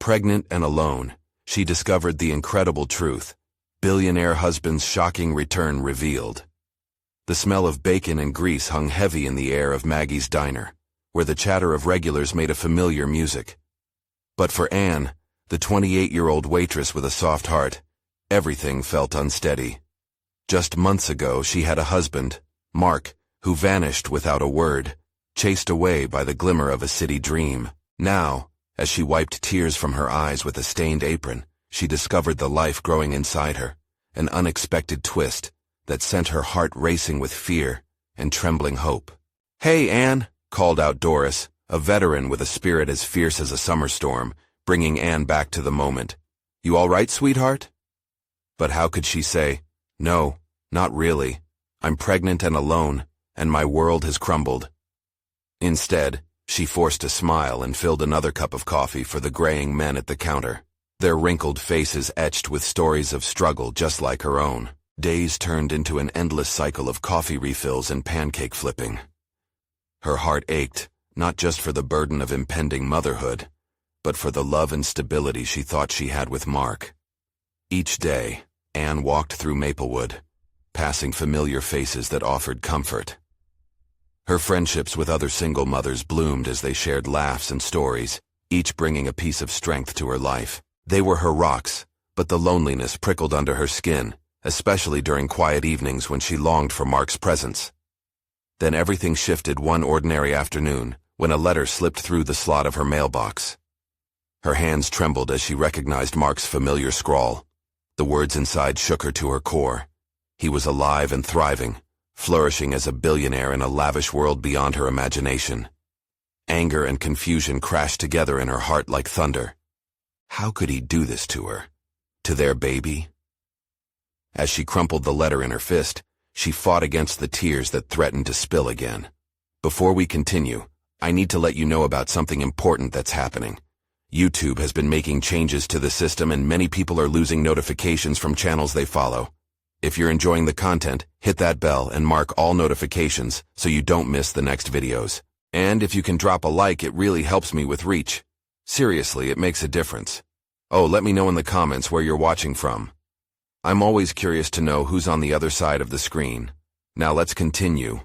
Pregnant and alone, she discovered the incredible truth. Billionaire husband's shocking return revealed. The smell of bacon and grease hung heavy in the air of Maggie's diner, where the chatter of regulars made a familiar music. But for Anne, the 28-year-old waitress with a soft heart, everything felt unsteady. Just months ago, she had a husband, Mark, who vanished without a word, chased away by the glimmer of a city dream. Now, as she wiped tears from her eyes with a stained apron, she discovered the life growing inside her, an unexpected twist that sent her heart racing with fear and trembling hope. "Hey, Anne," called out Doris, a veteran with a spirit as fierce as a summer storm, bringing Anne back to the moment. "You all right, sweetheart?" But how could she say, "No, not really. I'm pregnant and alone, and my world has crumbled." Instead, she forced a smile and filled another cup of coffee for the graying men at the counter, their wrinkled faces etched with stories of struggle just like her own. Days turned into an endless cycle of coffee refills and pancake flipping. Her heart ached, not just for the burden of impending motherhood, but for the love and stability she thought she had with Mark. Each day, Anne walked through Maplewood, passing familiar faces that offered comfort. Her friendships with other single mothers bloomed as they shared laughs and stories, each bringing a piece of strength to her life. They were her rocks, but the loneliness prickled under her skin, especially during quiet evenings when she longed for Mark's presence. Then everything shifted one ordinary afternoon, when a letter slipped through the slot of her mailbox. Her hands trembled as she recognized Mark's familiar scrawl. The words inside shook her to her core. He was alive and thriving, flourishing as a billionaire in a lavish world beyond her imagination. Anger and confusion crashed together in her heart like thunder. How could he do this to her? To their baby? As she crumpled the letter in her fist, she fought against the tears that threatened to spill again. Before we continue, I need to let you know about something important that's happening. YouTube has been making changes to the system and many people are losing notifications from channels they follow. If you're enjoying the content, hit that bell and mark all notifications so you don't miss the next videos. And if you can drop a like, it really helps me with reach. Seriously, it makes a difference. Oh, let me know in the comments where you're watching from. I'm always curious to know who's on the other side of the screen. Now let's continue.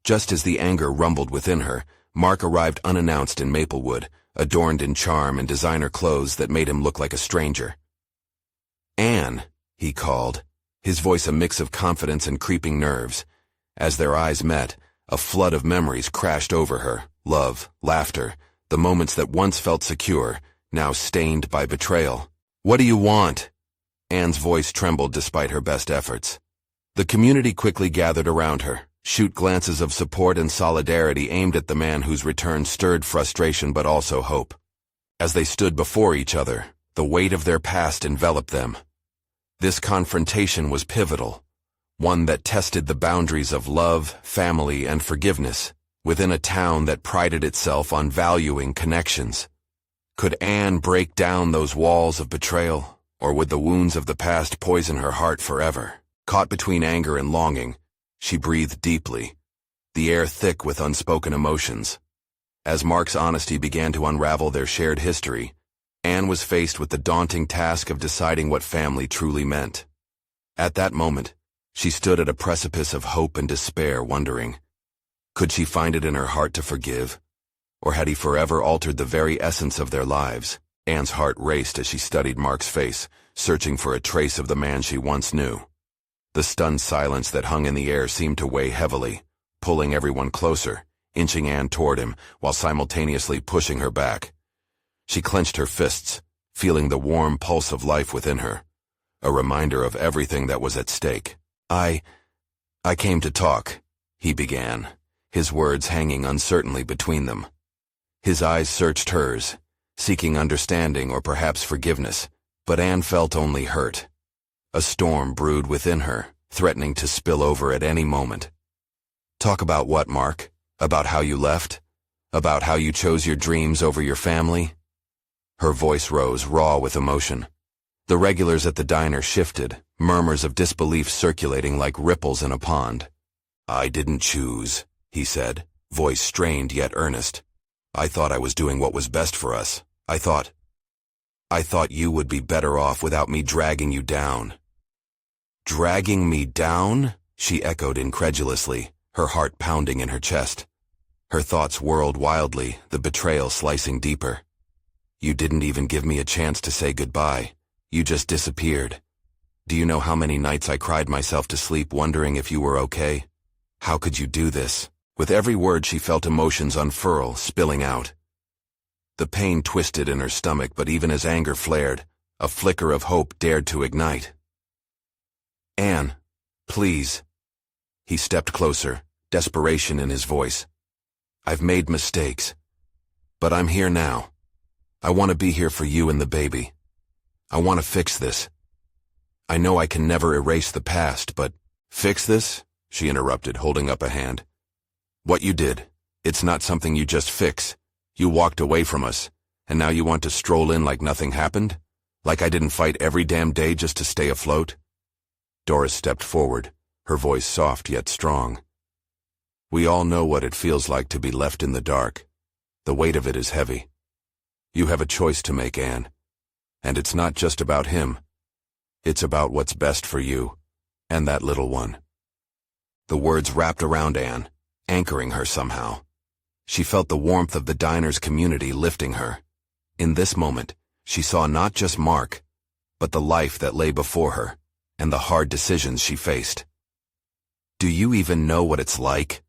Just as the anger rumbled within her, Mark arrived unannounced in Maplewood, adorned in charm and designer clothes that made him look like a stranger. "Anne," he called, his voice a mix of confidence and creeping nerves. As their eyes met, a flood of memories crashed over her, love, laughter, the moments that once felt secure, now stained by betrayal. "What do you want?" Anne's voice trembled despite her best efforts. The community quickly gathered around her, shoot glances of support and solidarity aimed at the man whose return stirred frustration but also hope. As they stood before each other, the weight of their past enveloped them. This confrontation was pivotal, one that tested the boundaries of love, family, and forgiveness, within a town that prided itself on valuing connections. Could Anne break down those walls of betrayal, or would the wounds of the past poison her heart forever? Caught between anger and longing, she breathed deeply, the air thick with unspoken emotions. As Mark's honesty began to unravel their shared history, Anne was faced with the daunting task of deciding what family truly meant. At that moment, she stood at a precipice of hope and despair, wondering, could she find it in her heart to forgive? Or had he forever altered the very essence of their lives? Anne's heart raced as she studied Mark's face, searching for a trace of the man she once knew. The stunned silence that hung in the air seemed to weigh heavily, pulling everyone closer, inching Anne toward him, while simultaneously pushing her back. She clenched her fists, feeling the warm pulse of life within her, a reminder of everything that was at stake. I came to talk," he began, his words hanging uncertainly between them. His eyes searched hers, seeking understanding or perhaps forgiveness, but Anne felt only hurt. A storm brewed within her, threatening to spill over at any moment. "Talk about what, Mark? About how you left? About how you chose your dreams over your family?" Her voice rose, raw with emotion. The regulars at the diner shifted, murmurs of disbelief circulating like ripples in a pond. "I didn't choose," he said, voice strained yet earnest. "I thought I was doing what was best for us. I thought..." I thought you would be better off without me dragging you down." "Dragging me down?" she echoed incredulously, her heart pounding in her chest. Her thoughts whirled wildly, the betrayal slicing deeper. "You didn't even give me a chance to say goodbye. You just disappeared. Do you know how many nights I cried myself to sleep wondering if you were okay? How could you do this?" With every word she felt emotions unfurl, spilling out. The pain twisted in her stomach, but even as anger flared, a flicker of hope dared to ignite. "Anne, please." He stepped closer, desperation in his voice. "I've made mistakes, but I'm here now. I want to be here for you and the baby. I want to fix this. I know I can never erase the past, but—" "Fix this?" she interrupted, holding up a hand. "What you did, it's not something you just fix. You walked away from us, and now you want to stroll in like nothing happened? Like I didn't fight every damn day just to stay afloat?" Doris stepped forward, her voice soft yet strong. "We all know what it feels like to be left in the dark. The weight of it is heavy. You have a choice to make, Anne. And it's not just about him. It's about what's best for you, and that little one." The words wrapped around Anne, anchoring her somehow. She felt the warmth of the diner's community lifting her. In this moment, she saw not just Mark, but the life that lay before her, and the hard decisions she faced. "Do you even know what it's like?"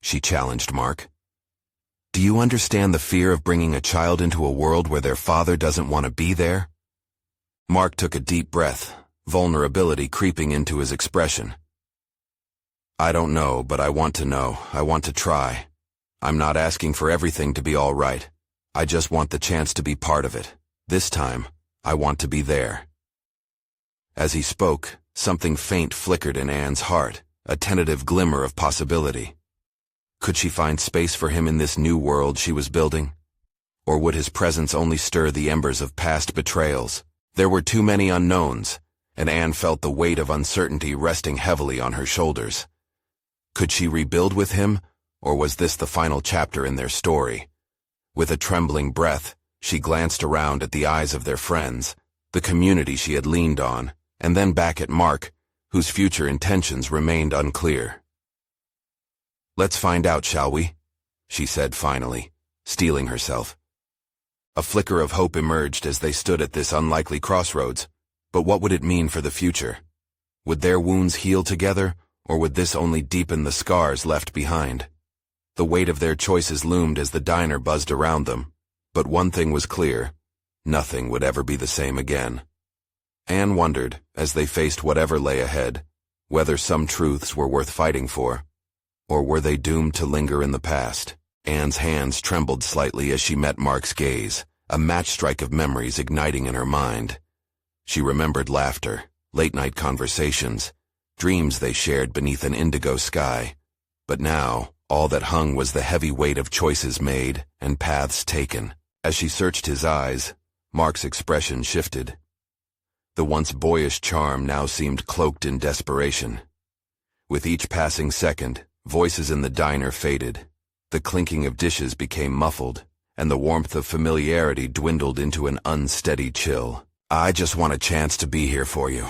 she challenged Mark. "Do you understand the fear of bringing a child into a world where their father doesn't want to be there?" Mark took a deep breath, vulnerability creeping into his expression. "I don't know, but I want to know. I want to try. I'm not asking for everything to be all right. I just want the chance to be part of it. This time, I want to be there." As he spoke, something faint flickered in Anne's heart, a tentative glimmer of possibility. Could she find space for him in this new world she was building? Or would his presence only stir the embers of past betrayals? There were too many unknowns, and Anne felt the weight of uncertainty resting heavily on her shoulders. Could she rebuild with him, or was this the final chapter in their story? With a trembling breath, she glanced around at the eyes of their friends, the community she had leaned on, and then back at Mark, whose future intentions remained unclear. "Let's find out, shall we?" she said finally, steeling herself. A flicker of hope emerged as they stood at this unlikely crossroads, but what would it mean for the future? Would their wounds heal together, or would this only deepen the scars left behind? The weight of their choices loomed as the diner buzzed around them, but one thing was clear: nothing would ever be the same again. Anne wondered, as they faced whatever lay ahead, whether some truths were worth fighting for, or were they doomed to linger in the past? Anne's hands trembled slightly as she met Mark's gaze, a match-strike of memories igniting in her mind. She remembered laughter, late-night conversations, dreams they shared beneath an indigo sky. But now, all that hung was the heavy weight of choices made and paths taken. As she searched his eyes, Mark's expression shifted. The once boyish charm now seemed cloaked in desperation. With each passing second, voices in the diner faded. The clinking of dishes became muffled, and the warmth of familiarity dwindled into an unsteady chill. "I just want a chance to be here for you.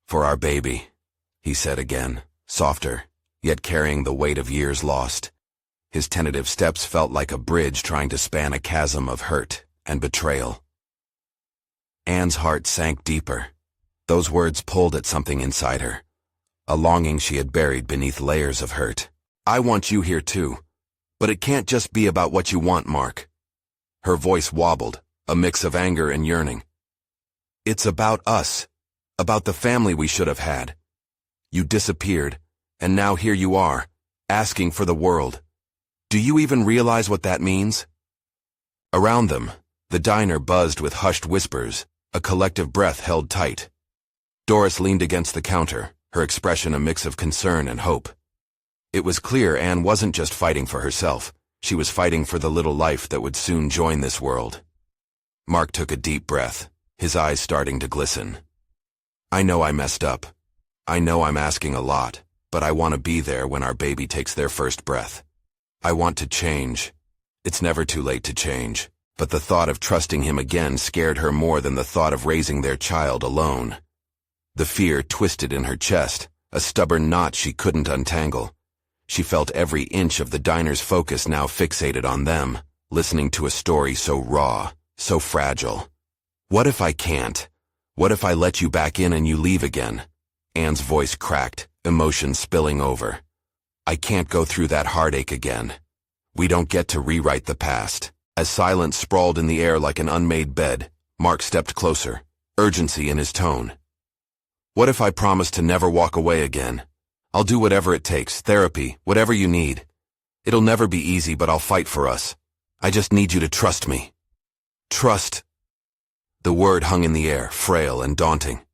For our baby," he said again, softer, yet carrying the weight of years lost. His tentative steps felt like a bridge trying to span a chasm of hurt and betrayal. Anne's heart sank deeper. Those words pulled at something inside her, a longing she had buried beneath layers of hurt. "I want you here too, but it can't just be about what you want, Mark." Her voice wobbled, a mix of anger and yearning. "It's about us, about the family we should have had. You disappeared, and now here you are, asking for the world. Do you even realize what that means?" Around them, the diner buzzed with hushed whispers, a collective breath held tight. Doris leaned against the counter, her expression a mix of concern and hope. It was clear Anne wasn't just fighting for herself, she was fighting for the little life that would soon join this world. Mark took a deep breath, his eyes starting to glisten. "I know I messed up. I know I'm asking a lot, but I want to be there when our baby takes their first breath. I want to change. It's never too late to change. but the thought of trusting him again scared her more than the thought of raising their child alone. The fear twisted in her chest, a stubborn knot she couldn't untangle. She felt every inch of the diner's focus now fixated on them, listening to a story so raw, so fragile. "What if I can't? What if I let you back in and you leave again?" Anne's voice cracked, emotion spilling over. "I can't go through that heartache again. We don't get to rewrite the past." As silence sprawled in the air like an unmade bed, Mark stepped closer, urgency in his tone. "What if I promise to never walk away again? I'll do whatever it takes, therapy, whatever you need. It'll never be easy, but I'll fight for us. I just need you to trust me." Trust. The word hung in the air, frail and daunting.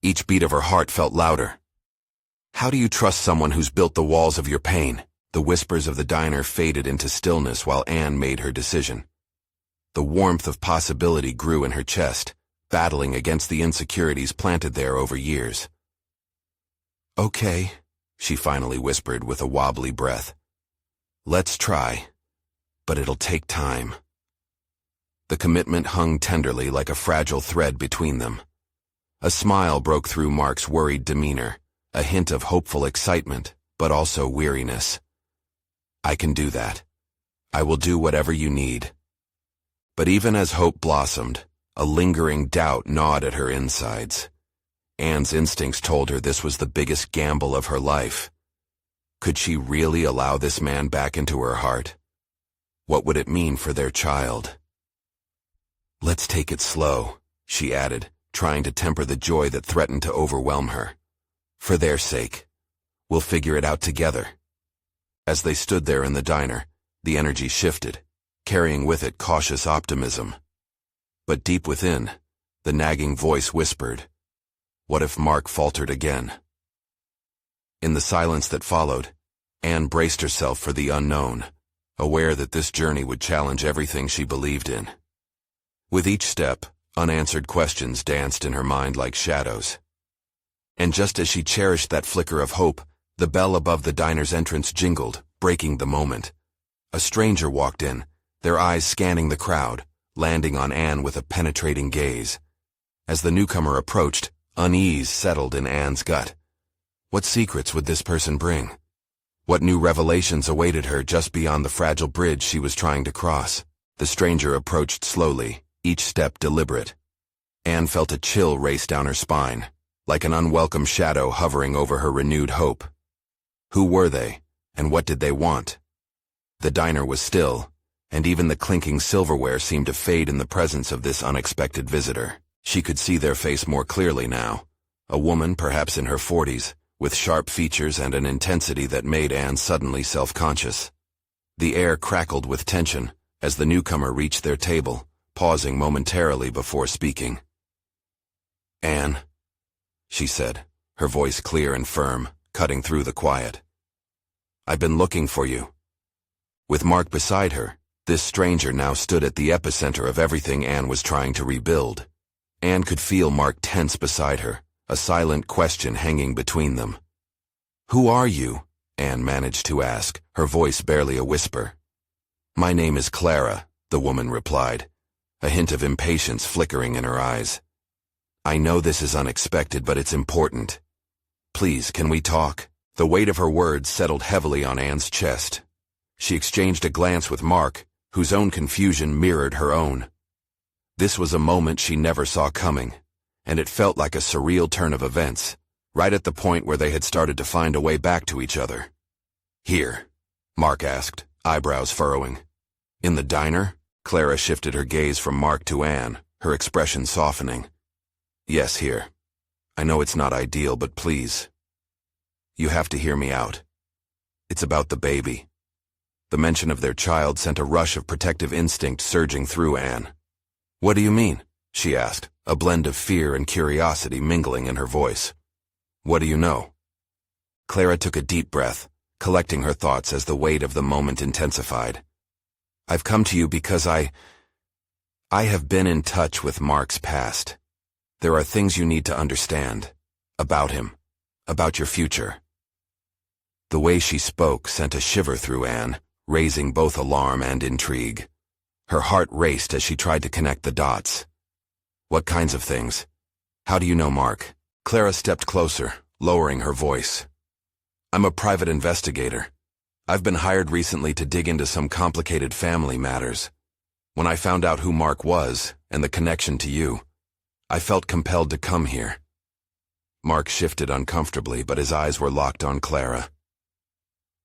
Each beat of her heart felt louder. "How do you trust someone who's built the walls of your pain?" The whispers of the diner faded into stillness while Anne made her decision. The warmth of possibility grew in her chest, battling against the insecurities planted there over years. "Okay," she finally whispered with a wobbly breath. "Let's try, but it'll take time." The commitment hung tenderly like a fragile thread between them. A smile broke through Mark's worried demeanor, a hint of hopeful excitement, but also weariness. "I can do that. I will do whatever you need." But even as hope blossomed, a lingering doubt gnawed at her insides. Anne's instincts told her this was the biggest gamble of her life. Could she really allow this man back into her heart? What would it mean for their child? "Let's take it slow," she added, trying to temper the joy that threatened to overwhelm her. "For their sake. We'll figure it out together." As they stood there in the diner, the energy shifted, carrying with it cautious optimism. But deep within, the nagging voice whispered, what if Mark faltered again? In the silence that followed, Anne braced herself for the unknown, aware that this journey would challenge everything she believed in. With each step, unanswered questions danced in her mind like shadows. And just as she cherished that flicker of hope, the bell above the diner's entrance jingled, breaking the moment. A stranger walked in, their eyes scanning the crowd, landing on Anne with a penetrating gaze. As the newcomer approached, unease settled in Anne's gut. What secrets would this person bring? What new revelations awaited her just beyond the fragile bridge she was trying to cross? The stranger approached slowly, each step deliberate. Anne felt a chill race down her spine, like an unwelcome shadow hovering over her renewed hope. Who were they, and what did they want? The diner was still, and even the clinking silverware seemed to fade in the presence of this unexpected visitor. She could see their face more clearly now, a woman perhaps in her 40s, with sharp features and an intensity that made Anne suddenly self-conscious. The air crackled with tension as the newcomer reached their table, pausing momentarily before speaking. "Anne," she said, her voice clear and firm, cutting through the quiet. "I've been looking for you." With Mark beside her, this stranger now stood at the epicenter of everything Anne was trying to rebuild. Anne could feel Mark tense beside her, a silent question hanging between them. "Who are you?" Anne managed to ask, her voice barely a whisper. "My name is Clara," the woman replied, a hint of impatience flickering in her eyes. "I know this is unexpected, but it's important. Please, can we talk?" The weight of her words settled heavily on Anne's chest. She exchanged a glance with Mark, whose own confusion mirrored her own. This was a moment she never saw coming, and it felt like a surreal turn of events, right at the point where they had started to find a way back to each other. "Here?" Mark asked, eyebrows furrowing. "In the diner?" Clara shifted her gaze from Mark to Anne, her expression softening. "Yes, here. I know it's not ideal, but please. You have to hear me out. It's about the baby." The mention of their child sent a rush of protective instinct surging through Anne. "What do you mean?" she asked, a blend of fear and curiosity mingling in her voice. "What do you know?" Clara took a deep breath, collecting her thoughts as the weight of the moment intensified. "I've come to you because I have been in touch with Mark's past. There are things you need to understand. About him. About your future." The way she spoke sent a shiver through Anne, raising both alarm and intrigue. Her heart raced as she tried to connect the dots. What kinds of things? How do you know Mark? Clara stepped closer, lowering her voice. I'm a private investigator. I've been hired recently to dig into some complicated family matters. When I found out who Mark was, and the connection to you, I felt compelled to come here. Mark shifted uncomfortably, but his eyes were locked on Clara.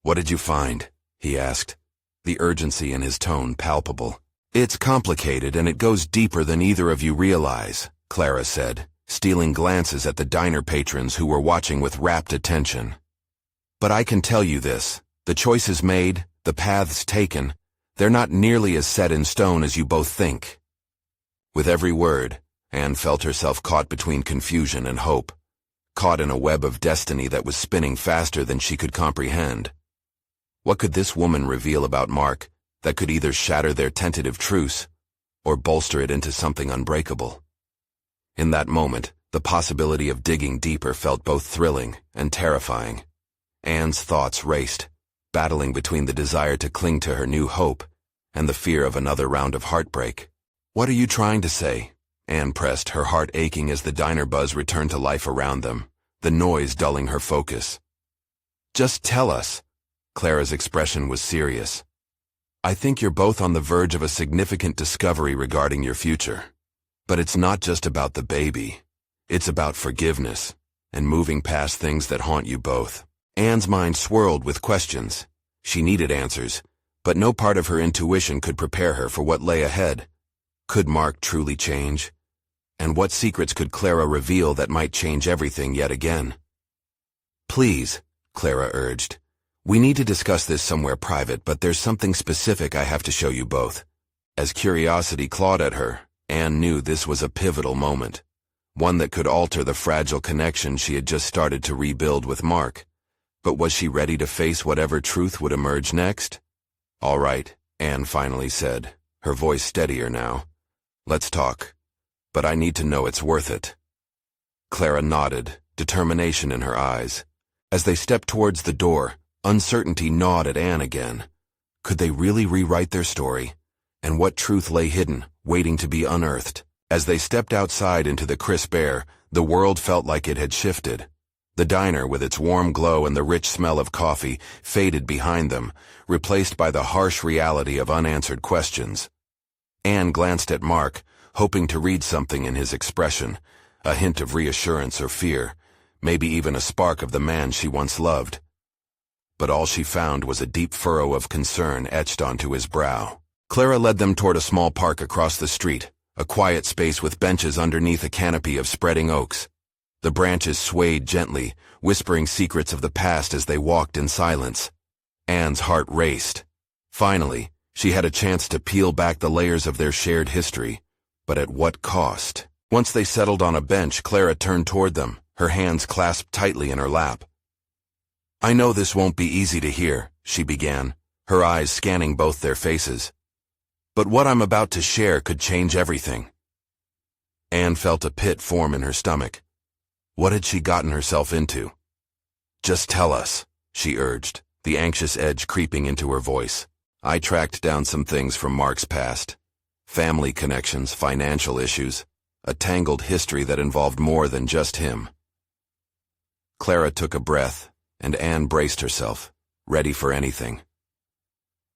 What did you find? He asked, the urgency in his tone palpable. It's complicated and it goes deeper than either of you realize, Clara said, stealing glances at the diner patrons who were watching with rapt attention. But I can tell you this, the choices made, the paths taken, they're not nearly as set in stone as you both think. With every word, Anne felt herself caught between confusion and hope, caught in a web of destiny that was spinning faster than she could comprehend. What could this woman reveal about Mark that could either shatter their tentative truce or bolster it into something unbreakable? In that moment, the possibility of digging deeper felt both thrilling and terrifying. Anne's thoughts raced, battling between the desire to cling to her new hope and the fear of another round of heartbreak. What are you trying to say? Anne pressed, her heart aching as the diner buzz returned to life around them, the noise dulling her focus. Just tell us. Clara's expression was serious. I think you're both on the verge of a significant discovery regarding your future. But it's not just about the baby. It's about forgiveness and moving past things that haunt you both. Anne's mind swirled with questions. She needed answers, but no part of her intuition could prepare her for what lay ahead. Could Mark truly change? And what secrets could Clara reveal that might change everything yet again? Please, Clara urged. We need to discuss this somewhere private, but there's something specific I have to show you both. As curiosity clawed at her, Anne knew this was a pivotal moment, one that could alter the fragile connection she had just started to rebuild with Mark. But was she ready to face whatever truth would emerge next? All right, Anne finally said, her voice steadier now. Let's talk. But I need to know it's worth it. Clara nodded, determination in her eyes. As they stepped towards the door, uncertainty gnawed at Anne again. Could they really rewrite their story? And what truth lay hidden, waiting to be unearthed? As they stepped outside into the crisp air, the world felt like it had shifted. The diner, with its warm glow and the rich smell of coffee, faded behind them, replaced by the harsh reality of unanswered questions. Anne glanced at Mark, hoping to read something in his expression, a hint of reassurance or fear, maybe even a spark of the man she once loved. But all she found was a deep furrow of concern etched onto his brow. Clara led them toward a small park across the street, a quiet space with benches underneath a canopy of spreading oaks. The branches swayed gently, whispering secrets of the past as they walked in silence. Anne's heart raced. Finally, she had a chance to peel back the layers of their shared history, but at what cost? Once they settled on a bench, Clara turned toward them, her hands clasped tightly in her lap. I know this won't be easy to hear, she began, her eyes scanning both their faces. But what I'm about to share could change everything. Anne felt a pit form in her stomach. What had she gotten herself into? Just tell us, she urged, the anxious edge creeping into her voice. I tracked down some things from Mark's past. Family connections, financial issues, a tangled history that involved more than just him. Clara took a breath, and Anne braced herself, ready for anything.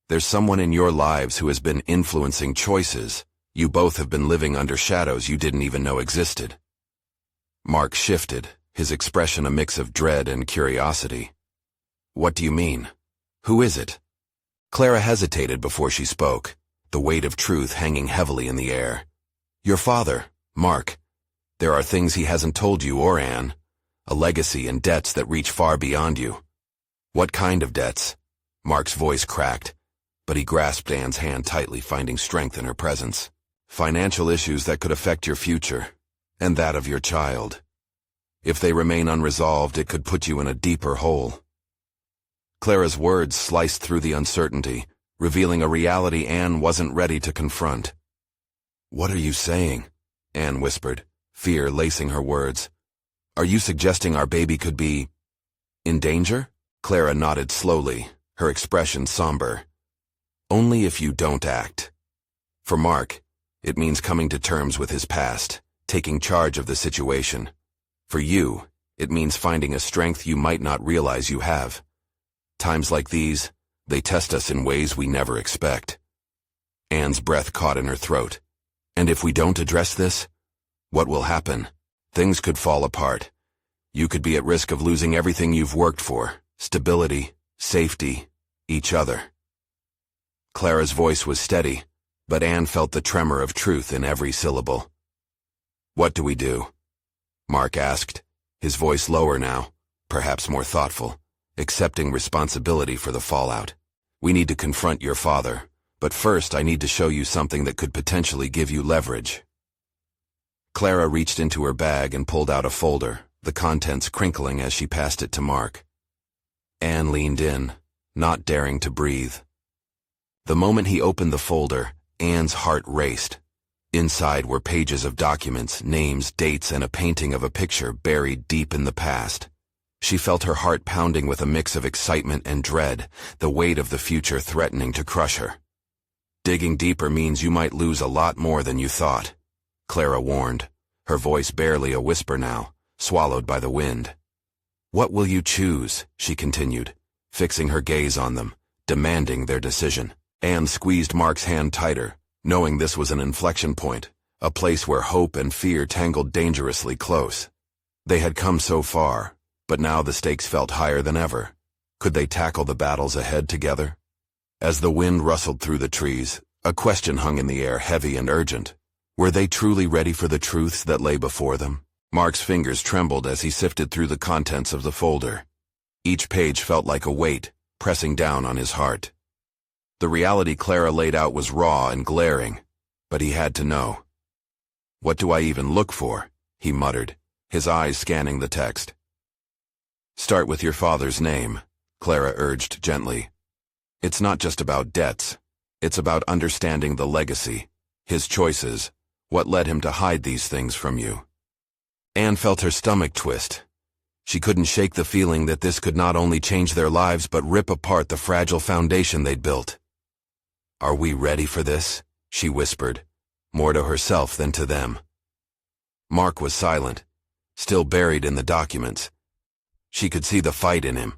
There's someone in your lives who has been influencing choices. You both have been living under shadows you didn't even know existed. Mark shifted, his expression a mix of dread and curiosity. What do you mean? Who is it? Clara hesitated before she spoke, the weight of truth hanging heavily in the air. Your father, Mark. There are things he hasn't told you or Anne. A legacy and debts that reach far beyond you. What kind of debts? Mark's voice cracked, but he grasped Anne's hand tightly, finding strength in her presence. Financial issues that could affect your future, and that of your child. If they remain unresolved, it could put you in a deeper hole. Clara's words sliced through the uncertainty, revealing a reality Anne wasn't ready to confront. What are you saying? Anne whispered, fear lacing her words. Are you suggesting our baby could be in danger? Clara nodded slowly, her expression somber. Only if you don't act. For Mark, it means coming to terms with his past, taking charge of the situation. For you, it means finding a strength you might not realize you have. Times like these, they test us in ways we never expect. Anne's breath caught in her throat. And if we don't address this, what will happen? Things could fall apart. You could be at risk of losing everything you've worked for: stability, safety, each other. Clara's voice was steady, but Anne felt the tremor of truth in every syllable. What do we do? Mark asked, his voice lower now, perhaps more thoughtful, accepting responsibility for the fallout. We need to confront your father, but first I need to show you something that could potentially give you leverage. Clara reached into her bag and pulled out a folder, the contents crinkling as she passed it to Mark. Anne leaned in, not daring to breathe. The moment he opened the folder, Anne's heart raced. Inside were pages of documents, names, dates, and a painting of a picture buried deep in the past. She felt her heart pounding with a mix of excitement and dread, the weight of the future threatening to crush her. Digging deeper means you might lose a lot more than you thought, Clara warned, her voice barely a whisper now, swallowed by the wind. What will you choose? She continued, fixing her gaze on them, demanding their decision. Anne squeezed Mark's hand tighter, knowing this was an inflection point, a place where hope and fear tangled dangerously close. They had come so far, but now the stakes felt higher than ever. Could they tackle the battles ahead together? As the wind rustled through the trees, a question hung in the air, heavy and urgent. Were they truly ready for the truths that lay before them? Mark's fingers trembled as he sifted through the contents of the folder. Each page felt like a weight, pressing down on his heart. The reality Clara laid out was raw and glaring, but he had to know. What do I even look for? He muttered, his eyes scanning the text. Start with your father's name, Clara urged gently. It's not just about debts. It's about understanding the legacy, his choices, what led him to hide these things from you. Anne felt her stomach twist. She couldn't shake the feeling that this could not only change their lives but rip apart the fragile foundation they'd built. Are we ready for this? She whispered, more to herself than to them. Mark was silent, still buried in the documents. She could see the fight in him,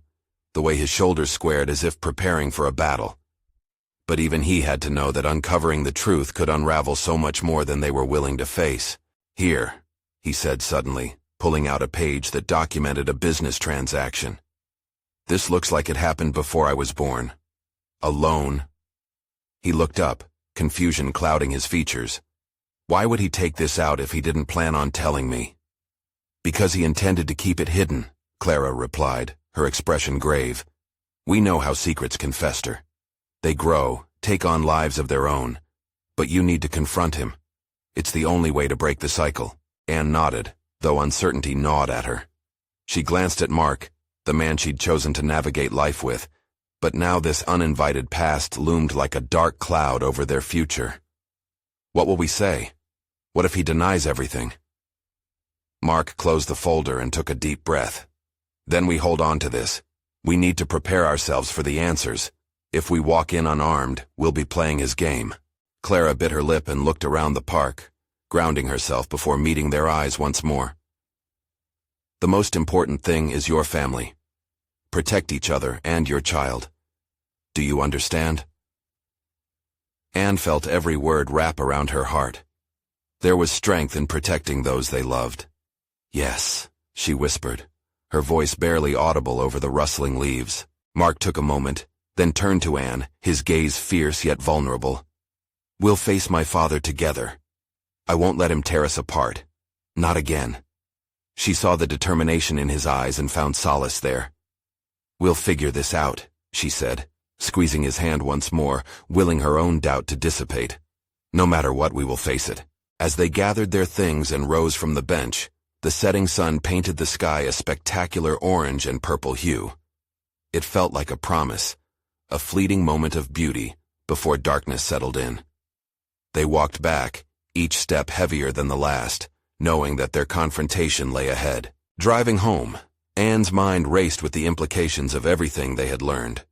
the way his shoulders squared as if preparing for a battle. But even he had to know that uncovering the truth could unravel so much more than they were willing to face. Here, he said suddenly, pulling out a page that documented a business transaction. This looks like it happened before I was born. A loan. He looked up, confusion clouding his features. Why would he take this out if he didn't plan on telling me? Because he intended to keep it hidden, Clara replied, her expression grave. We know how secrets can fester. They grow, take on lives of their own. But you need to confront him. It's the only way to break the cycle. Anne nodded, though uncertainty gnawed at her. She glanced at Mark, the man she'd chosen to navigate life with, but now this uninvited past loomed like a dark cloud over their future. What will we say? What if he denies everything? Mark closed the folder and took a deep breath. Then we hold on to this. We need to prepare ourselves for the answers. If we walk in unarmed, we'll be playing his game. Clara bit her lip and looked around the park, grounding herself before meeting their eyes once more. The most important thing is your family. Protect each other and your child. Do you understand? Anne felt every word wrap around her heart. There was strength in protecting those they loved. Yes, she whispered, her voice barely audible over the rustling leaves. Mark took a moment, then turned to Anne, his gaze fierce yet vulnerable. We'll face my father together. I won't let him tear us apart. Not again. She saw the determination in his eyes and found solace there. We'll figure this out, she said, squeezing his hand once more, willing her own doubt to dissipate. No matter what, we will face it. As they gathered their things and rose from the bench, the setting sun painted the sky a spectacular orange and purple hue. It felt like a promise, a fleeting moment of beauty before darkness settled in. They walked back, each step heavier than the last, knowing that their confrontation lay ahead. Driving home, Anne's mind raced with the implications of everything they had learned.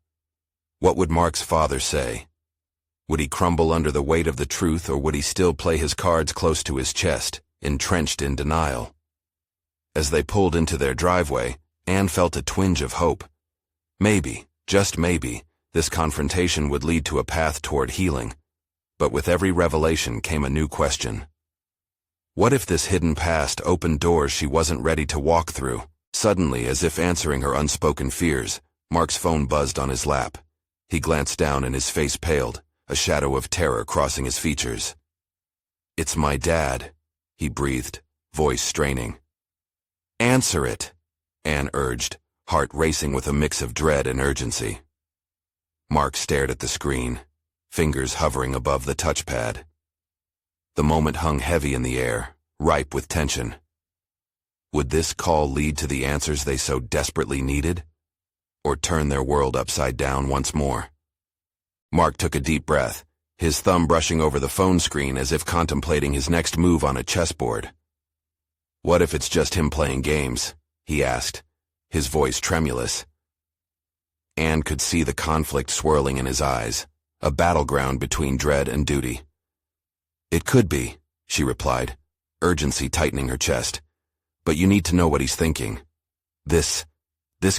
What would Mark's father say? Would he crumble under the weight of the truth, or would he still play his cards close to his chest, entrenched in denial? As they pulled into their driveway, Anne felt a twinge of hope. Maybe, just maybe, this confrontation would lead to a path toward healing. But with every revelation came a new question. What if this hidden past opened doors she wasn't ready to walk through? Suddenly, as if answering her unspoken fears, Mark's phone buzzed on his lap. He glanced down and his face paled, a shadow of terror crossing his features. "It's my dad," he breathed, voice straining. "Answer it," Anne urged, heart racing with a mix of dread and urgency. Mark stared at the screen, fingers hovering above the touchpad. The moment hung heavy in the air, ripe with tension. Would this call lead to the answers they so desperately needed? Or turn their world upside down once more? Mark took a deep breath, his thumb brushing over the phone screen as if contemplating his next move on a chessboard. "What if it's just him playing games?" he asked, his voice tremulous. Anne could see the conflict swirling in his eyes, a battleground between dread and duty. "It could be," she replied, urgency tightening her chest. "But you need to know what he's thinking. This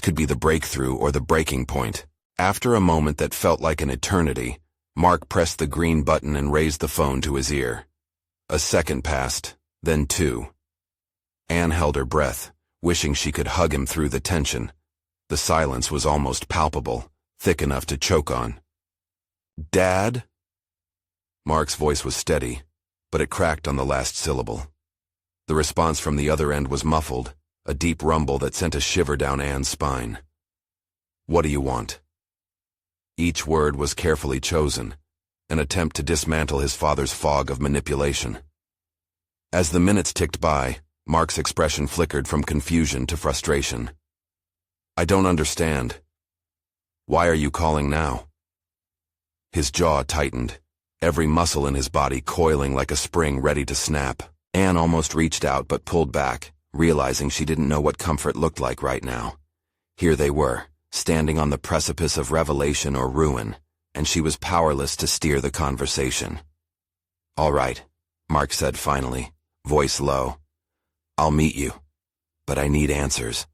could be the breakthrough or the breaking point." After a moment that felt like an eternity, Mark pressed the green button and raised the phone to his ear. A second passed, then two. Anne held her breath, wishing she could hug him through the tension. The silence was almost palpable, thick enough to choke on. "Dad?" Mark's voice was steady, but it cracked on the last syllable. The response from the other end was muffled, a deep rumble that sent a shiver down Anne's spine. "What do you want?" Each word was carefully chosen, an attempt to dismantle his father's fog of manipulation. As the minutes ticked by, Mark's expression flickered from confusion to frustration. "I don't understand. Why are you calling now?" His jaw tightened, every muscle in his body coiling like a spring ready to snap. Anne almost reached out but pulled back, realizing she didn't know what comfort looked like right now. Here they were, standing on the precipice of revelation or ruin, and she was powerless to steer the conversation. "All right," Mark said finally, voice low. "I'll meet you, but I need answers.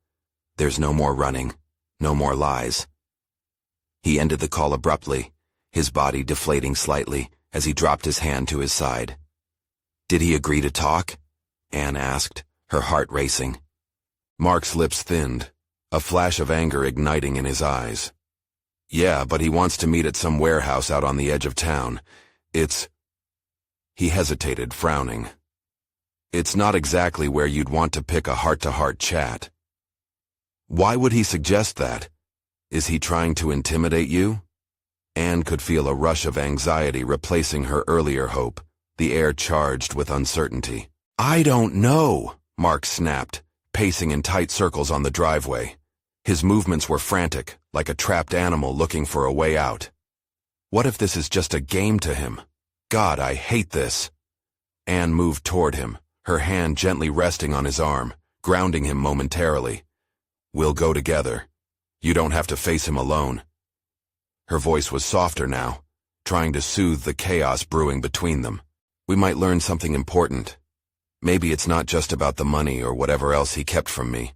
There's no more running, no more lies." He ended the call abruptly, his body deflating slightly as he dropped his hand to his side. "Did he agree to talk?" Anne asked, her heart racing. Mark's lips thinned, a flash of anger igniting in his eyes. "Yeah, but he wants to meet at some warehouse out on the edge of town. He hesitated, frowning. "It's not exactly where you'd want to pick a heart-to-heart chat." "Why would he suggest that? Is he trying to intimidate you?" Anne could feel a rush of anxiety replacing her earlier hope, the air charged with uncertainty. "I don't know," Mark snapped, pacing in tight circles on the driveway. His movements were frantic, like a trapped animal looking for a way out. What if this is just a game to him? God, I hate this. Anne moved toward him, her hand gently resting on his arm, grounding him momentarily. "We'll go together. You don't have to face him alone." Her voice was softer now, trying to soothe the chaos brewing between them. "We might learn something important. Maybe it's not just about the money or whatever else he kept from me.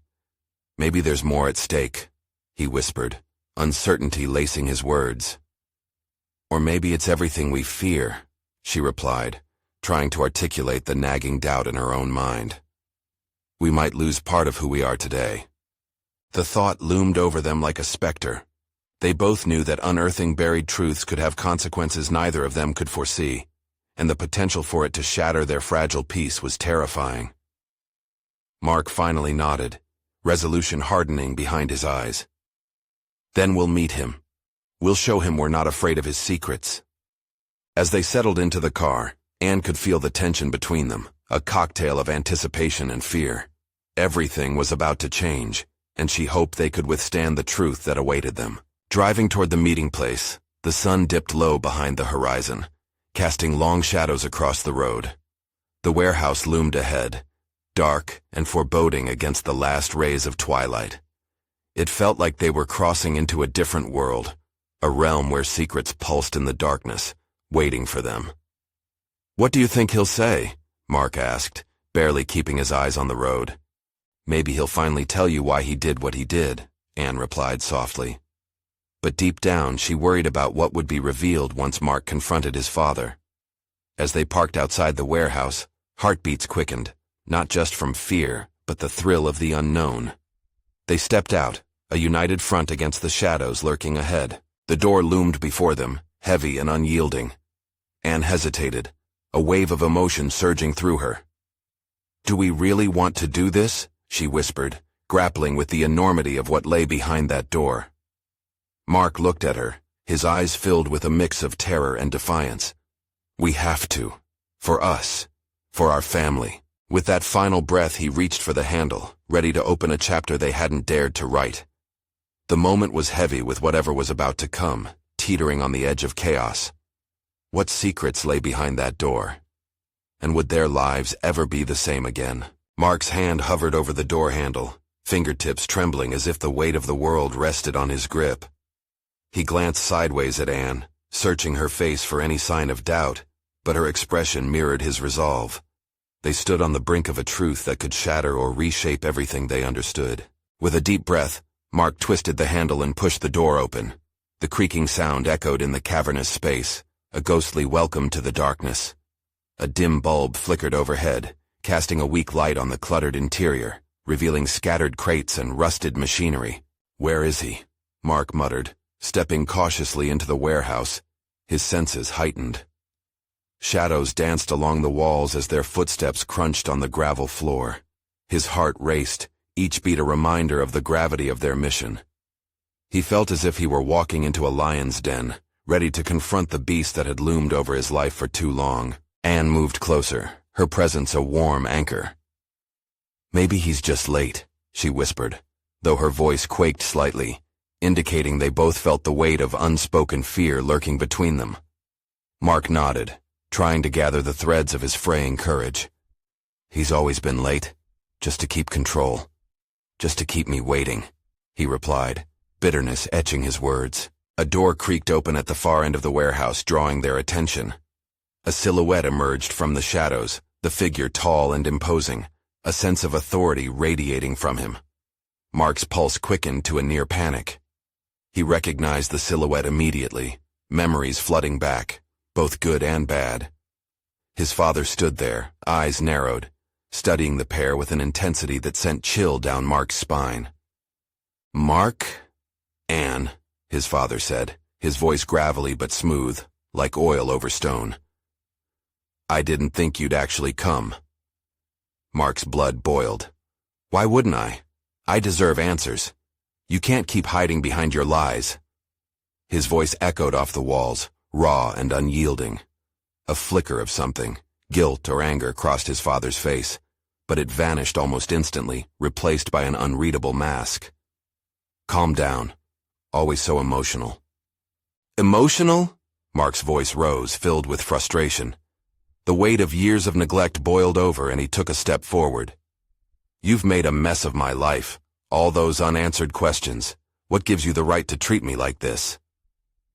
Maybe there's more at stake," he whispered, uncertainty lacing his words. "Or maybe it's everything we fear," she replied, trying to articulate the nagging doubt in her own mind. "We might lose part of who we are today." The thought loomed over them like a specter. They both knew that unearthing buried truths could have consequences neither of them could foresee, and the potential for it to shatter their fragile peace was terrifying. Mark finally nodded, resolution hardening behind his eyes. "Then we'll meet him. We'll show him we're not afraid of his secrets." As they settled into the car, Anne could feel the tension between them, a cocktail of anticipation and fear. Everything was about to change, and she hoped they could withstand the truth that awaited them. Driving toward the meeting place, the sun dipped low behind the horizon, casting long shadows across the road. The warehouse loomed ahead, dark and foreboding against the last rays of twilight. It felt like they were crossing into a different world, a realm where secrets pulsed in the darkness, waiting for them. "What do you think he'll say?" Mark asked, barely keeping his eyes on the road. "Maybe he'll finally tell you why he did what he did," Anne replied softly. But deep down, she worried about what would be revealed once Mark confronted his father. As they parked outside the warehouse, heartbeats quickened, not just from fear, but the thrill of the unknown. They stepped out, a united front against the shadows lurking ahead. The door loomed before them, heavy and unyielding. Anne hesitated, a wave of emotion surging through her. "Do we really want to do this?" she whispered, grappling with the enormity of what lay behind that door. Mark looked at her, his eyes filled with a mix of terror and defiance. "We have to. For us. For our family." With that final breath, he reached for the handle, ready to open a chapter they hadn't dared to write. The moment was heavy with whatever was about to come, teetering on the edge of chaos. What secrets lay behind that door? And would their lives ever be the same again? Mark's hand hovered over the door handle, fingertips trembling as if the weight of the world rested on his grip. He glanced sideways at Anne, searching her face for any sign of doubt, but her expression mirrored his resolve. They stood on the brink of a truth that could shatter or reshape everything they understood. With a deep breath, Mark twisted the handle and pushed the door open. The creaking sound echoed in the cavernous space, a ghostly welcome to the darkness. A dim bulb flickered overhead, casting a weak light on the cluttered interior, revealing scattered crates and rusted machinery. "Where is he?" Mark muttered, stepping cautiously into the warehouse, his senses heightened. Shadows danced along the walls as their footsteps crunched on the gravel floor. His heart raced, each beat a reminder of the gravity of their mission. He felt as if he were walking into a lion's den, ready to confront the beast that had loomed over his life for too long. Anne moved closer, her presence a warm anchor. "Maybe he's just late," she whispered, though her voice quaked slightly, indicating they both felt the weight of unspoken fear lurking between them. Mark nodded, trying to gather the threads of his fraying courage. "He's always been late, just to keep control. Just to keep me waiting," he replied, bitterness etching his words. A door creaked open at the far end of the warehouse, drawing their attention. A silhouette emerged from the shadows, the figure tall and imposing, a sense of authority radiating from him. Mark's pulse quickened to a near panic. He recognized the silhouette immediately, memories flooding back, both good and bad. His father stood there, eyes narrowed, studying the pair with an intensity that sent chill down Mark's spine. "Mark?" "Anne," his father said, his voice gravelly but smooth, like oil over stone. "I didn't think you'd actually come." Mark's blood boiled. "Why wouldn't I? I deserve answers. You can't keep hiding behind your lies." His voice echoed off the walls, raw and unyielding. A flicker of something, guilt or anger, crossed his father's face, but it vanished almost instantly, replaced by an unreadable mask. "Calm down. Always so emotional." "Emotional?" Mark's voice rose, filled with frustration. The weight of years of neglect boiled over, and he took a step forward. "You've made a mess of my life. All those unanswered questions. What gives you the right to treat me like this?"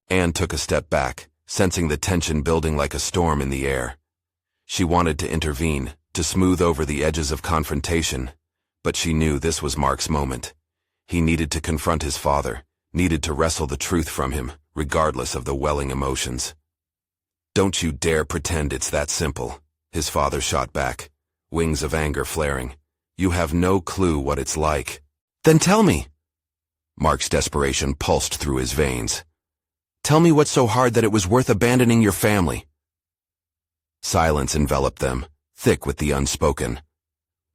Anne took a step back, sensing the tension building like a storm in the air. She wanted to intervene, to smooth over the edges of confrontation, but she knew this was Mark's moment. He needed to confront his father, needed to wrestle the truth from him, regardless of the welling emotions. "Don't you dare pretend it's that simple," his father shot back, wings of anger flaring. "You have no clue what it's like." "Then tell me." Mark's desperation pulsed through his veins. "Tell me what's so hard that it was worth abandoning your family." Silence enveloped them, thick with the unspoken.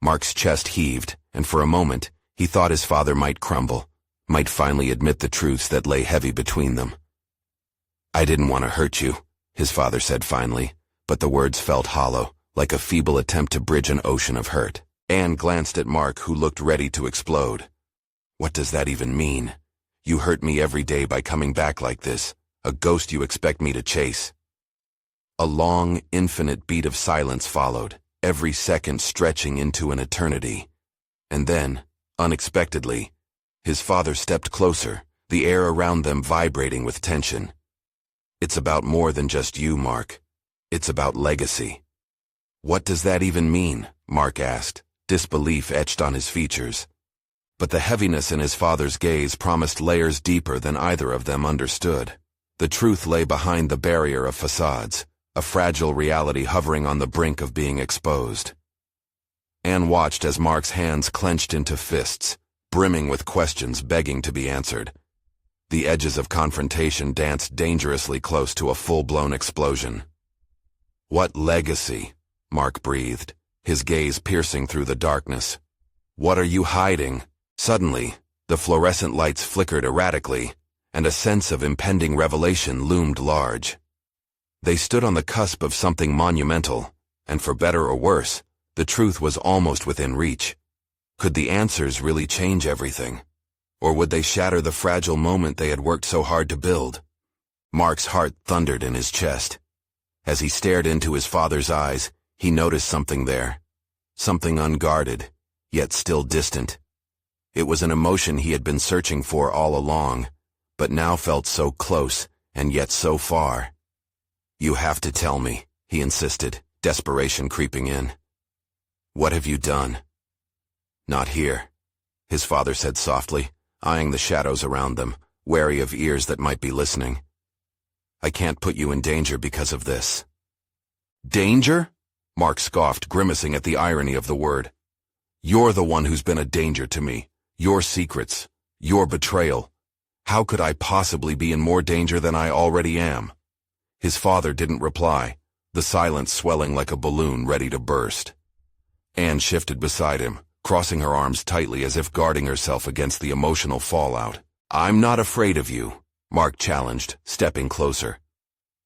Mark's chest heaved, and for a moment, he thought his father might crumble, might finally admit the truths that lay heavy between them. "I didn't want to hurt you," his father said finally, but the words felt hollow, like a feeble attempt to bridge an ocean of hurt. Anne glanced at Mark, who looked ready to explode. "What does that even mean? You hurt me every day by coming back like this, a ghost you expect me to chase." A long, infinite beat of silence followed, every second stretching into an eternity. And then, unexpectedly, his father stepped closer, the air around them vibrating with tension. It's about more than just you, Mark. It's about legacy. What does that even mean? Mark asked, disbelief etched on his features. But the heaviness in his father's gaze promised layers deeper than either of them understood. The truth lay behind the barrier of facades, a fragile reality hovering on the brink of being exposed. Anne watched as Mark's hands clenched into fists, brimming with questions begging to be answered. The edges of confrontation danced dangerously close to a full-blown explosion. "What legacy?" Mark breathed, his gaze piercing through the darkness. "What are you hiding?" Suddenly, the fluorescent lights flickered erratically, and a sense of impending revelation loomed large. They stood on the cusp of something monumental, and for better or worse, the truth was almost within reach. Could the answers really change everything? Or would they shatter the fragile moment they had worked so hard to build? Mark's heart thundered in his chest. As he stared into his father's eyes, he noticed something there. Something unguarded, yet still distant. It was an emotion he had been searching for all along, but now felt so close and yet so far. "You have to tell me," he insisted, desperation creeping in. "What have you done?" "Not here," his father said softly, eyeing the shadows around them, wary of ears that might be listening. "I can't put you in danger because of this." "Danger?" Mark scoffed, grimacing at the irony of the word. "You're the one who's been a danger to me. Your secrets, your betrayal. How could I possibly be in more danger than I already am?" His father didn't reply, the silence swelling like a balloon ready to burst. Anne shifted beside him, crossing her arms tightly as if guarding herself against the emotional fallout. "I'm not afraid of you," Mark challenged, stepping closer.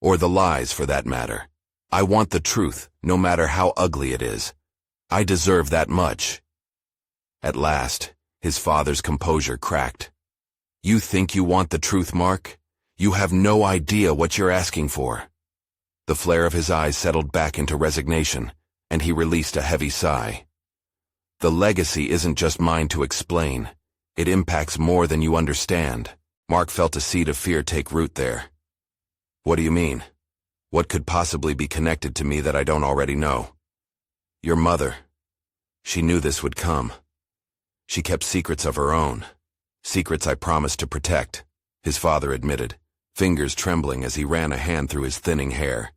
"Or the lies, for that matter. I want the truth, no matter how ugly it is. I deserve that much." At last, his father's composure cracked. "You think you want the truth, Mark? You have no idea what you're asking for." The flare of his eyes settled back into resignation, and he released a heavy sigh. "The legacy isn't just mine to explain. It impacts more than you understand." Mark felt a seed of fear take root there. "What do you mean? What could possibly be connected to me that I don't already know?" "Your mother. She knew this would come. She kept secrets of her own. Secrets I promised to protect," his father admitted, fingers trembling as he ran a hand through his thinning hair.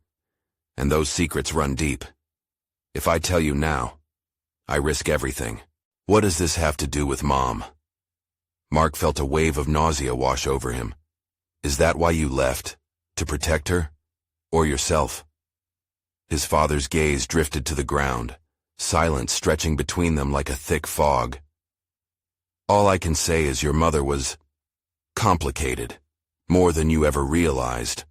"And those secrets run deep. If I tell you now, I risk everything." "What does this have to do with Mom?" Mark felt a wave of nausea wash over him. "Is that why you left? To protect her? Or yourself?" His father's gaze drifted to the ground, silence stretching between them like a thick fog. "All I can say is your mother was complicated, more than you ever realized."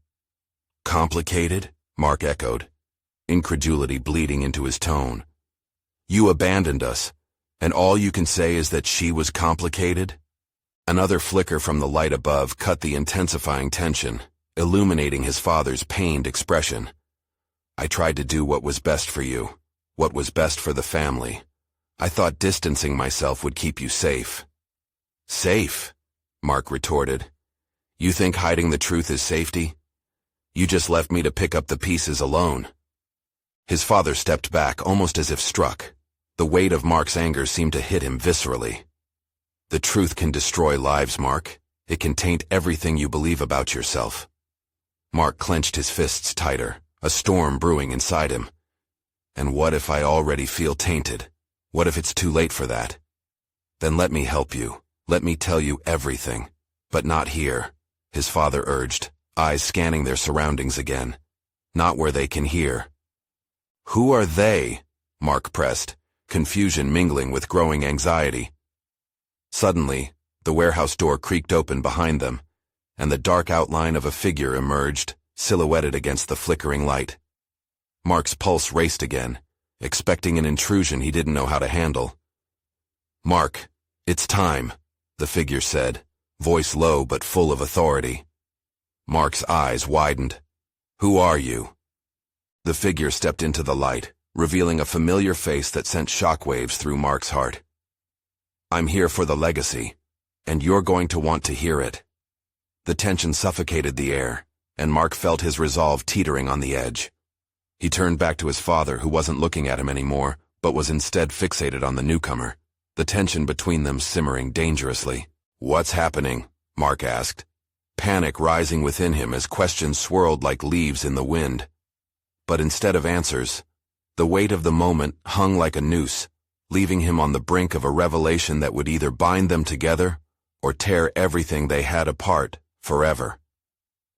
"Complicated?" Mark echoed, incredulity bleeding into his tone. "You abandoned us, and all you can say is that she was complicated?" Another flicker from the light above cut the intensifying tension, illuminating his father's pained expression. "I tried to do what was best for you, what was best for the family. I thought distancing myself would keep you safe." "Safe?" Mark retorted. "You think hiding the truth is safety? You just left me to pick up the pieces alone." His father stepped back, almost as if struck. The weight of Mark's anger seemed to hit him viscerally. "The truth can destroy lives, Mark. It can taint everything you believe about yourself." Mark clenched his fists tighter, a storm brewing inside him. "And what if I already feel tainted? What if it's too late for that? Then let me help you. Let me tell you everything. But not here," his father urged, eyes scanning their surroundings again. "Not where they can hear." "Who are they?" Mark pressed, confusion mingling with growing anxiety. Suddenly, the warehouse door creaked open behind them, and the dark outline of a figure emerged, silhouetted against the flickering light. Mark's pulse raced again, expecting an intrusion he didn't know how to handle. "Mark, it's time," the figure said, voice low but full of authority. Mark's eyes widened. "Who are you?" The figure stepped into the light, revealing a familiar face that sent shockwaves through Mark's heart. "I'm here for the legacy, and you're going to want to hear it." The tension suffocated the air, and Mark felt his resolve teetering on the edge. He turned back to his father, who wasn't looking at him anymore, but was instead fixated on the newcomer, the tension between them simmering dangerously. "What's happening?" Mark asked, panic rising within him as questions swirled like leaves in the wind. But instead of answers, the weight of the moment hung like a noose, leaving him on the brink of a revelation that would either bind them together or tear everything they had apart forever.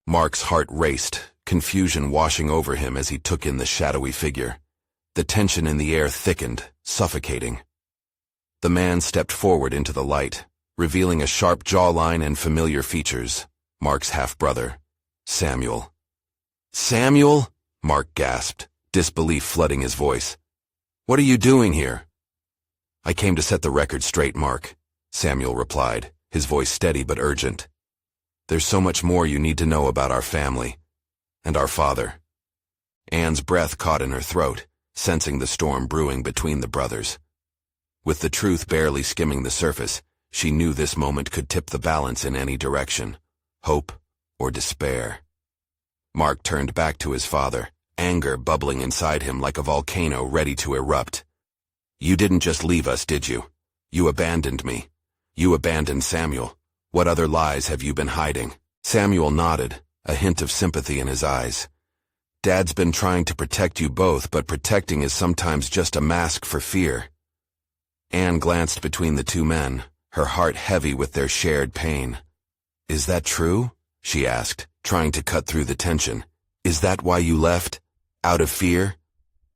Mark's heart raced, confusion washing over him as he took in the shadowy figure. The tension in the air thickened, suffocating. The man stepped forward into the light, revealing a sharp jawline and familiar features. Mark's half-brother, Samuel. "Samuel?" Mark gasped, disbelief flooding his voice. "What are you doing here?" "I came to set the record straight, Mark," Samuel replied, his voice steady but urgent. "There's so much more you need to know about our family, and our father." Anne's breath caught in her throat, sensing the storm brewing between the brothers. With the truth barely skimming the surface, she knew this moment could tip the balance in any direction, hope or despair. Mark turned back to his father, anger bubbling inside him like a volcano ready to erupt. "You didn't just leave us, did you? You abandoned me. You abandoned Samuel. What other lies have you been hiding?" Samuel nodded, a hint of sympathy in his eyes. "Dad's been trying to protect you both, but protecting is sometimes just a mask for fear." Anne glanced between the two men, her heart heavy with their shared pain. "Is that true?" she asked, trying to cut through the tension. "Is that why you left? Out of fear?"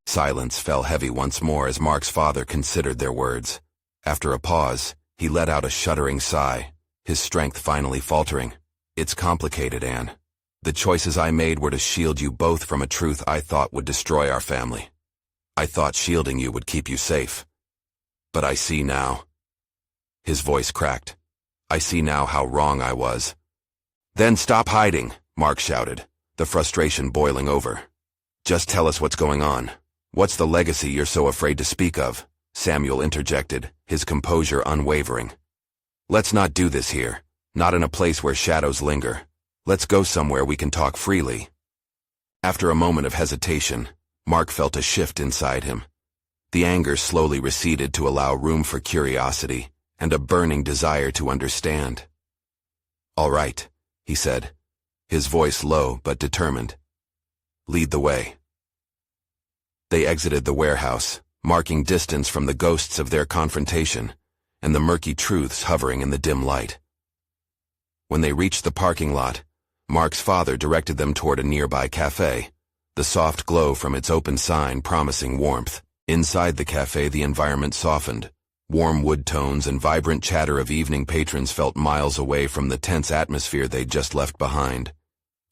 Silence fell heavy once more as Mark's father considered their words. After a pause, he let out a shuddering sigh, his strength finally faltering. "It's complicated, Anne. The choices I made were to shield you both from a truth I thought would destroy our family. I thought shielding you would keep you safe. But I see now." His voice cracked. "I see now how wrong I was." "Then stop hiding," Mark shouted, the frustration boiling over. "Just tell us what's going on. What's the legacy you're so afraid to speak of?" Samuel interjected, his composure unwavering. "Let's not do this here, not in a place where shadows linger. Let's go somewhere we can talk freely." After a moment of hesitation, Mark felt a shift inside him. The anger slowly receded to allow room for curiosity and a burning desire to understand. "All right," he said, his voice low but determined. "Lead the way." They exited the warehouse, marking distance from the ghosts of their confrontation and the murky truths hovering in the dim light. When they reached the parking lot, Mark's father directed them toward a nearby cafe, the soft glow from its open sign promising warmth. Inside the cafe, the environment softened. Warm wood tones and vibrant chatter of evening patrons felt miles away from the tense atmosphere they'd just left behind.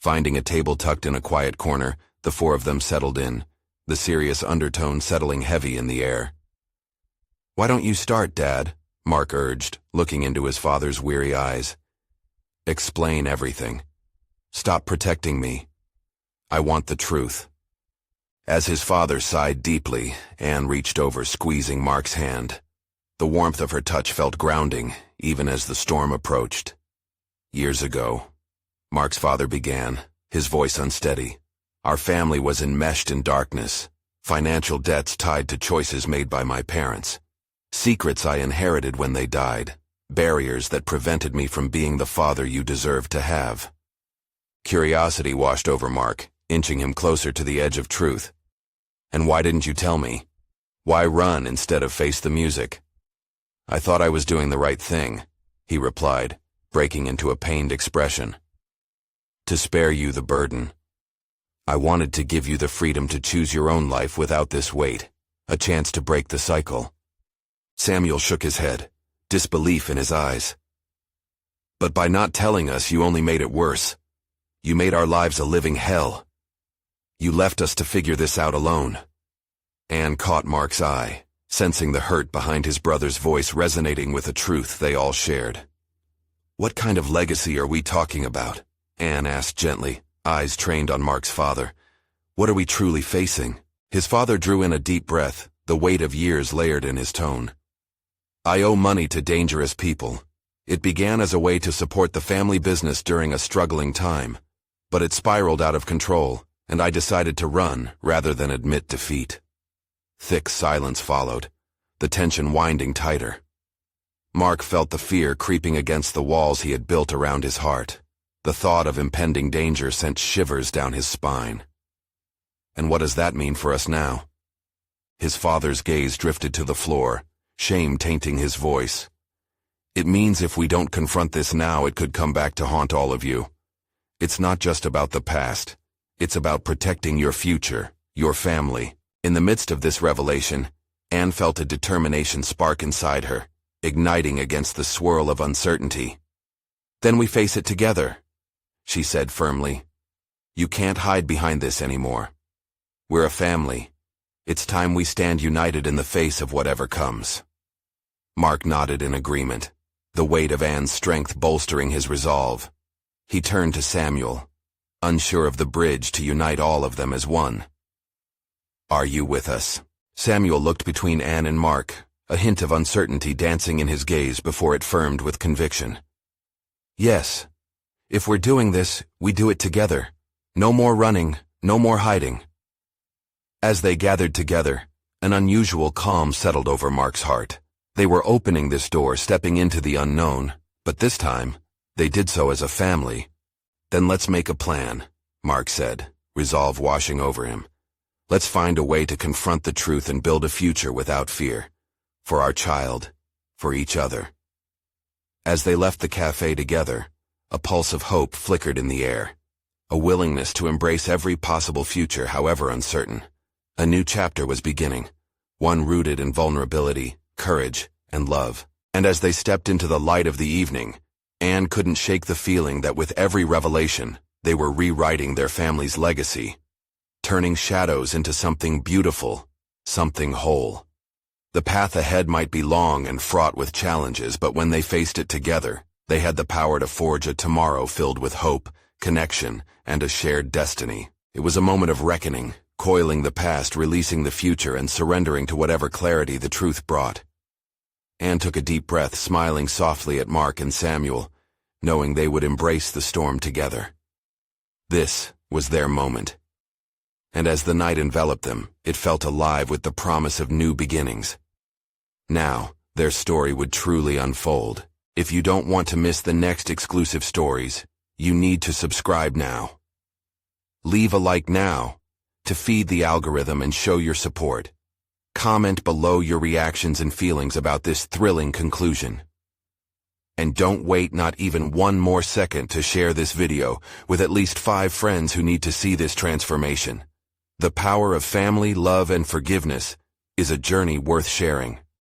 Finding a table tucked in a quiet corner, the four of them settled in, the serious undertone settling heavy in the air. "Why don't you start, Dad?" Mark urged, looking into his father's weary eyes. "Explain everything. Stop protecting me. I want the truth." As his father sighed deeply, Anne reached over, squeezing Mark's hand. The warmth of her touch felt grounding, even as the storm approached. "Years ago," Mark's father began, his voice unsteady, "our family was enmeshed in darkness, financial debts tied to choices made by my parents, secrets I inherited when they died, barriers that prevented me from being the father you deserved to have." Curiosity washed over Mark, inching him closer to the edge of truth. "And why didn't you tell me? Why run instead of face the music?" "I thought I was doing the right thing," he replied, breaking into a pained expression. "To spare you the burden. I wanted to give you the freedom to choose your own life without this weight, a chance to break the cycle." Samuel shook his head, disbelief in his eyes. "But by not telling us, you only made it worse. You made our lives a living hell. You left us to figure this out alone." Anne caught Mark's eye, sensing the hurt behind his brother's voice resonating with a truth they all shared. "What kind of legacy are we talking about?" Anne asked gently, eyes trained on Mark's father. "What are we truly facing?" His father drew in a deep breath, the weight of years layered in his tone. "I owe money to dangerous people. It began as a way to support the family business during a struggling time. But it spiraled out of control, and I decided to run rather than admit defeat. Thick silence followed, the tension winding tighter. Mark felt the fear creeping against the walls he had built around his heart. The thought of impending danger sent shivers down his spine. And what does that mean for us now? His father's gaze drifted to the floor, shame tainting his voice. It means if we don't confront this now, it could come back to haunt all of you. It's not just about the past. It's about protecting your future, your family. In the midst of this revelation, Anne felt a determination spark inside her, igniting against the swirl of uncertainty. "Then we face it together," she said firmly. "You can't hide behind this anymore. We're a family. It's time we stand united in the face of whatever comes." Mark nodded in agreement, the weight of Anne's strength bolstering his resolve. He turned to Samuel, unsure of the bridge to unite all of them as one. "Are you with us?" Samuel looked between Anne and Mark, a hint of uncertainty dancing in his gaze before it firmed with conviction. "Yes. If we're doing this, we do it together. No more running, no more hiding." As they gathered together, an unusual calm settled over Mark's heart. They were opening this door, stepping into the unknown, but this time, they did so as a family. "Then let's make a plan," Mark said, resolve washing over him. "Let's find a way to confront the truth and build a future without fear. For our child, for each other." As they left the cafe together, a pulse of hope flickered in the air, a willingness to embrace every possible future, however uncertain. A new chapter was beginning, one rooted in vulnerability, courage, and love. And as they stepped into the light of the evening, Anne couldn't shake the feeling that with every revelation, they were rewriting their family's legacy, turning shadows into something beautiful, something whole. The path ahead might be long and fraught with challenges, but when they faced it together, they had the power to forge a tomorrow filled with hope, connection, and a shared destiny. It was a moment of reckoning, coiling the past, releasing the future, and surrendering to whatever clarity the truth brought. Anne took a deep breath, smiling softly at Mark and Samuel, knowing they would embrace the storm together. This was their moment. And as the night enveloped them, it felt alive with the promise of new beginnings. Now, their story would truly unfold. If you don't want to miss the next exclusive stories, you need to subscribe now. Leave a like now to feed the algorithm and show your support. Comment below your reactions and feelings about this thrilling conclusion. And don't wait not even one more second to share this video with at least 5 friends who need to see this transformation. The power of family, love, and forgiveness is a journey worth sharing.